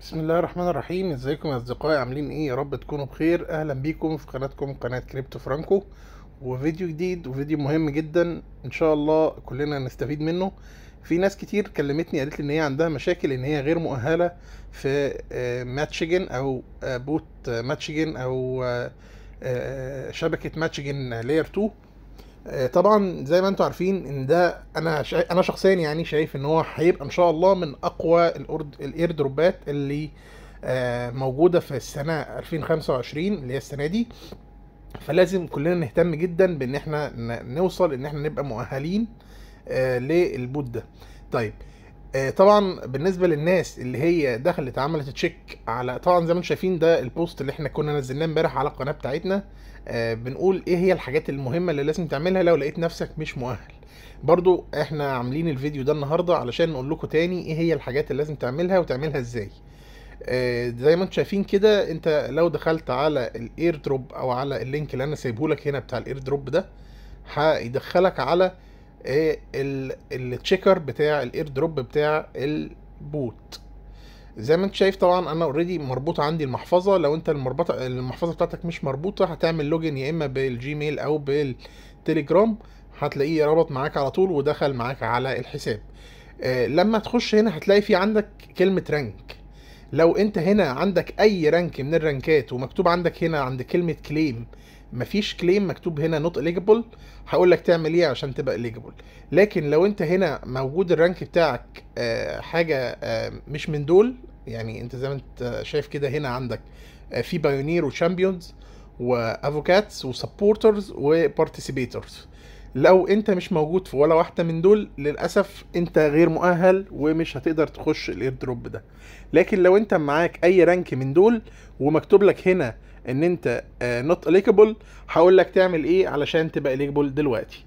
بسم الله الرحمن الرحيم. ازيكم يا اصدقائي؟ عاملين ايه؟ يا رب تكونوا بخير. اهلا بيكم في قناتكم، قناة كريبتو فرانكو، وفيديو جديد وفيديو مهم جدا ان شاء الله كلنا نستفيد منه. في ناس كتير كلمتني قالت لي ان هي عندها مشاكل، ان هي غير مؤهلة في ماتشيجن او بوت ماتشيجن او شبكة ماتشيجن لاير 2. طبعا زي ما انتم عارفين ان ده انا شخصيا يعني شايف ان هو هيبقى ان شاء الله من اقوى الاير دروبات اللي موجوده في السنه 2025 اللي هي السنه دي. فلازم كلنا نهتم جدا بان احنا نوصل ان احنا نبقى مؤهلين للبوت ده. طيب، طبعا بالنسبه للناس اللي هي دخلت عملت تشيك على، طبعا زي ما انتم شايفين ده البوست اللي احنا كنا نزلناه امبارح على القناه بتاعتنا. بنقول ايه هي الحاجات المهمه اللي لازم تعملها لو لقيت نفسك مش مؤهل. برضو احنا عاملين الفيديو ده النهارده علشان نقول لكم تاني ايه هي الحاجات اللي لازم تعملها وتعملها ازاي. زي ما انتم شايفين كده، انت لو دخلت على الاير دروب او على اللينك اللي انا سايبه لك هنا بتاع الاير دروب ده، هيدخلك على التشيكر بتاع الاير دروب بتاع البوت. زي ما انت شايف طبعا انا اوريدي مربوطه عندي المحفظه. لو انت المحفظه بتاعتك مش مربوطه، هتعمل لوجن يا اما بالجيميل او بالتليجرام، هتلاقيه ربط معاك على طول ودخل معاك على الحساب. لما تخش هنا هتلاقي في عندك كلمه رانك. لو انت هنا عندك اي رانك من الرانكات ومكتوب عندك هنا عند كلمه كليم مفيش كليم، مكتوب هنا نوت اليجيبل، هقول لك تعمل ايه عشان تبقى اليجيبل. لكن لو انت هنا موجود الرانك بتاعك حاجه مش من دول، يعني انت زي ما انت شايف كده هنا عندك في بايونير وشامبيونز وافوكاتس وسبورترز وبارتيسيبيتورز. لو انت مش موجود في ولا واحده من دول، للاسف انت غير مؤهل ومش هتقدر تخش الاير دروب ده. لكن لو انت معاك اي رانك من دول ومكتوب لك هنا ان انت نوت اليجيبل، هقول لك تعمل ايه علشان تبقى اليجيبل دلوقتي.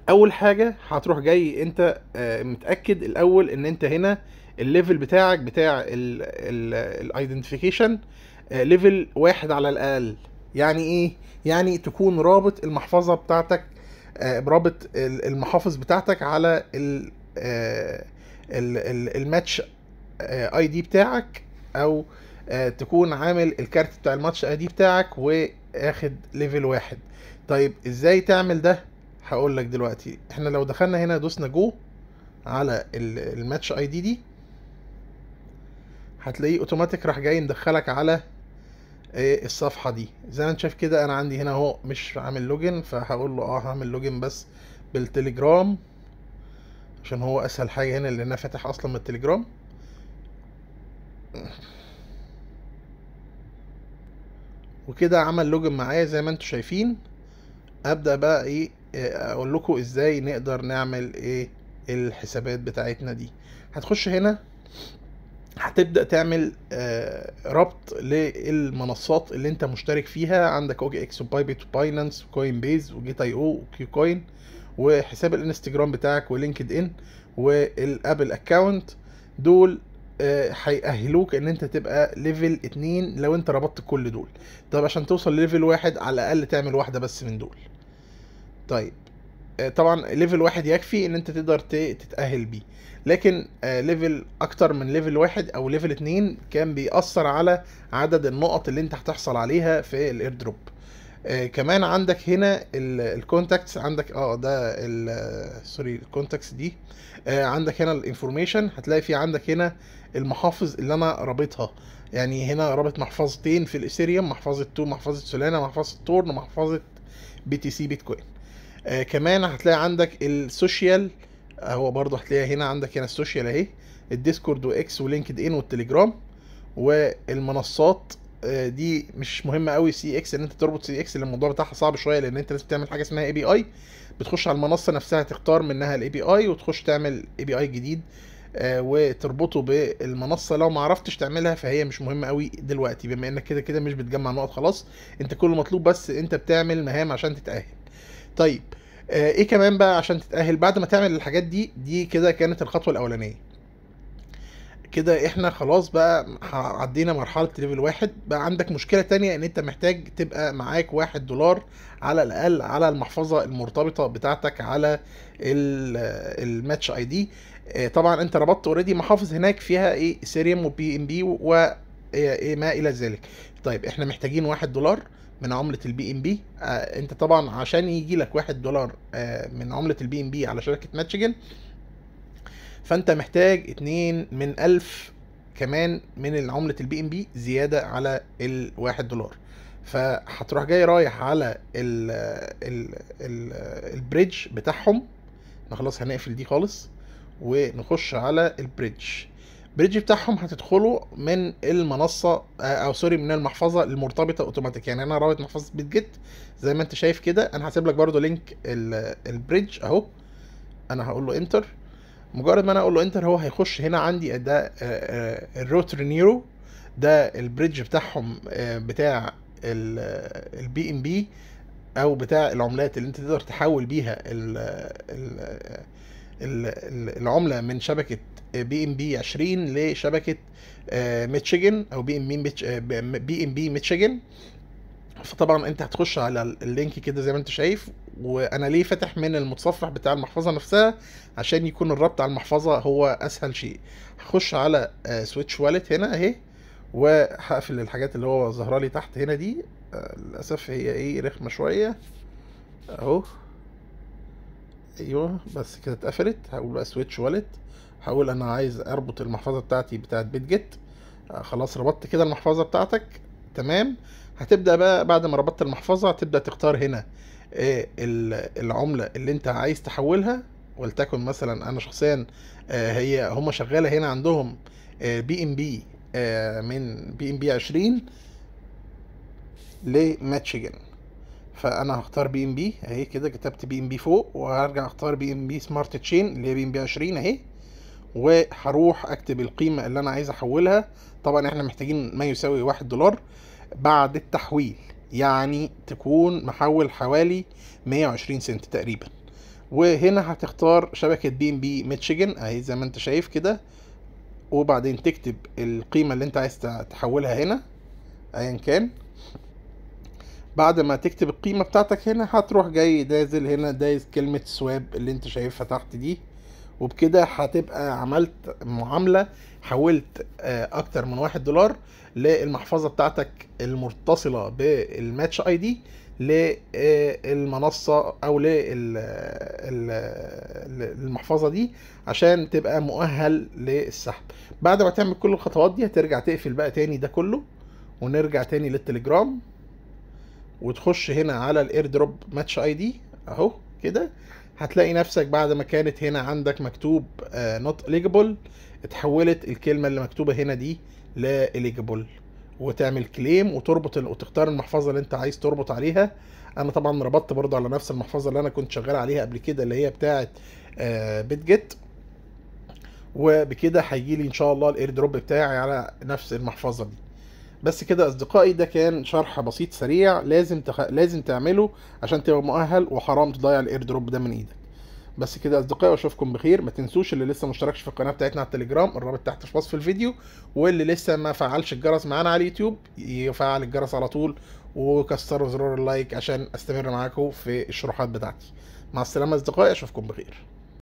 اول حاجه هتروح جاي انت متاكد الاول ان انت هنا الليفل بتاعك بتاع الايدنتيفيكيشن ليفل 1 على الاقل. يعني ايه؟ يعني تكون رابط المحفظه بتاعتك، رابط المحافظ بتاعتك على الماتش اي دي بتاعك، او تكون عامل الكارت بتاع الماتش اي دي بتاعك واخد ليفل 1. طيب ازاي تعمل ده؟ هقول لك دلوقتي. احنا لو دخلنا هنا دوسنا جو على الماتش اي دي هتلاقيه اوتوماتيك راح جاي مدخلك على الصفحه دي. زي ما انت شايف كده انا عندي هنا اهو مش عامل لوجن، فهقول له هعمل لوجن بس بالتليجرام عشان هو اسهل حاجه هنا اللي انا فاتح اصلا من التليجرام. وكده عمل لوجن معايا زي ما انتم شايفين. ابدا بقى ايه اقول لكم ازاي نقدر نعمل ايه الحسابات بتاعتنا دي. هتخش هنا هتبدا تعمل ربط للمنصات اللي انت مشترك فيها. عندك اوكي اكس وبايبت وباينانس وكوين بيز وجيت اي او وكيو كوين، وحساب الانستجرام بتاعك ولينكد ان والابل اكاونت. دول هيأهلوك ان انت تبقى ليفل 2 لو انت ربطت كل دول. طب عشان توصل لليفل 1 على الاقل تعمل واحدة بس من دول. طيب طبعا ليفل 1 يكفي ان انت تقدر تتأهل بيه. لكن ليفل اكتر من ليفل 1 او ليفل 2 كان بيأثر على عدد النقط اللي انت هتحصل عليها في الاير دروب. كمان عندك هنا الكونتاكتس، عندك ده سوري الكونتاكتس دي. عندك هنا الانفورميشن، هتلاقي في عندك هنا المحافظ اللي انا رابطها. يعني هنا رابط محفظتين في الاثيريوم، محفظه تو، محفظه سولانا، محفظه تورن، محفظه بي تي سي بيتكوين. كمان هتلاقي عندك السوشيال، هو برضه هتلاقي هنا عندك هنا السوشيال اهي، الديسكورد واكس ولينكد ان والتليجرام والمنصات. دي مش مهمه قوي سي اكس، ان انت تربط سي اكس الموضوع بتاعها صعب شويه، لان انت لازم تعمل حاجه اسمها اي بي اي. بتخش على المنصه نفسها تختار منها الاي بي اي وتخش تعمل اي بي اي جديد وتربطه بالمنصه. لو ما عرفتش تعملها فهي مش مهمه قوي دلوقتي، بما انك كده كده مش بتجمع نقط خلاص. انت كل مطلوب بس انت بتعمل مهام عشان تتاهل. طيب ايه كمان بقى عشان تتاهل بعد ما تعمل الحاجات دي كده كانت الخطوه الاولانيه. كده احنا خلاص بقى عدينا مرحلة ليفل 1. بقى عندك مشكلة تانية ان انت محتاج تبقى معاك $1 على الاقل على المحفظة المرتبطة بتاعتك على الماتش اي دي. طبعا انت ربطت اوريدي محافظ هناك فيها ايه ايثيريوم وبي ام بي و ما الى ذلك. طيب احنا محتاجين $1 من عملة البي ام بي. انت طبعا عشان يجي لك $1 من عملة البي ام بي على شبكة ماتشيجن، فانت محتاج 2 من 1000 كمان من عملة البي ام بي زيادة على $1. فهتروح جاي رايح على ال البريدج بتاعهم. خلاص هنقفل دي خالص ونخش على البريدج بتاعهم. هتدخلوا من المنصه او سوري من المحفظه المرتبطه اوتوماتيك. يعني انا رابط محفظه بيت جيت زي ما انت شايف كده. انا هسيب لك برده لينك البريدج اهو. انا هقول له انتر. مجرد ما انا اقول له انتر هو هيخش هنا عندي. ده الروتر نيرو، ده البريدج بتاعهم بتاع البي ام بي او بتاع العملات اللي انت تقدر تحول بيها العمله من شبكه بي ام بي 20 لشبكه ميتشيجن او بي ام بي ميتشيجن. فطبعا انت هتخش على اللينك كده زي ما انت شايف. وانا ليه فاتح من المتصفح بتاع المحفظه نفسها؟ عشان يكون الربط على المحفظه هو اسهل شيء. هخش على سويتش والت هنا اهي، وهقفل الحاجات اللي هو ظاهره لي تحت هنا دي. للاسف هي ايه رخمه شويه اهو. ايوه بس كده اتقفلت. هقول بقى سويتش والت. هقول انا عايز اربط المحفظه بتاعتي بتاعت بيت جيت. خلاص ربطت كده المحفظه بتاعتك تمام. هتبدا بقى بعد ما ربطت المحفظه هتبدا تختار هنا العمله اللي انت عايز تحولها. ولتكن مثلا انا شخصيا هي هم شغاله هنا عندهم بي ام بي من بي ام بي 20 لماتشيجن. فانا هختار بي ام بي اهي كده. كتبت بي ام بي فوق وهرجع اختار بي ام بي سمارت تشين اللي هي بي ام بي 20 اهي. وهروح اكتب القيمه اللي انا عايز احولها. طبعا احنا محتاجين ما يساوي $1 بعد التحويل، يعني تكون محول حوالي 120 سنت تقريبا. وهنا هتختار شبكه بي ام بي ميتشيجن اهي زي ما انت شايف كده. وبعدين تكتب القيمه اللي انت عايز تحولها هنا ايا كان. بعد ما تكتب القيمة بتاعتك هنا هتروح جاي نازل هنا دايس كلمة سواب اللي انت شايفها تحت دي. وبكده هتبقى عملت معاملة، حولت اكتر من $1 للمحفظة بتاعتك المتصلة بالماتش اي دي للمنصة او للمحفظة دي عشان تبقى مؤهل للسحب. بعد ما تعمل كل الخطوات دي هترجع تقفل بقى تاني ده كله ونرجع تاني للتليجرام. وتخش هنا على الاير دروب ماتش اي دي اهو كده. هتلاقي نفسك بعد ما كانت هنا عندك مكتوب نوت اليجيبل اتحولت الكلمه اللي مكتوبه هنا دي لا اليجيبل. وتعمل كليم وتختار المحفظه اللي انت عايز تربط عليها. انا طبعا ربطت برضه على نفس المحفظه اللي انا كنت شغال عليها قبل كده اللي هي بتاعه بيت جيت. وبكده هيجي لي ان شاء الله الاير دروب بتاعي على نفس المحفظه دي. بس كده اصدقائي ده كان شرح بسيط سريع لازم تعمله عشان تبقى مؤهل، وحرام تضيع الاير دروب ده من ايدك. بس كده اصدقائي واشوفكم بخير. ما تنسوش اللي لسه مشتركش في القناه بتاعتنا على التليجرام الرابط تحت في وصف الفيديو. واللي لسه ما فعلش الجرس معانا على اليوتيوب يفعل الجرس على طول وكسروا زرار اللايك عشان استمر معاكم في الشروحات بتاعتي. مع السلامه اصدقائي اشوفكم بخير.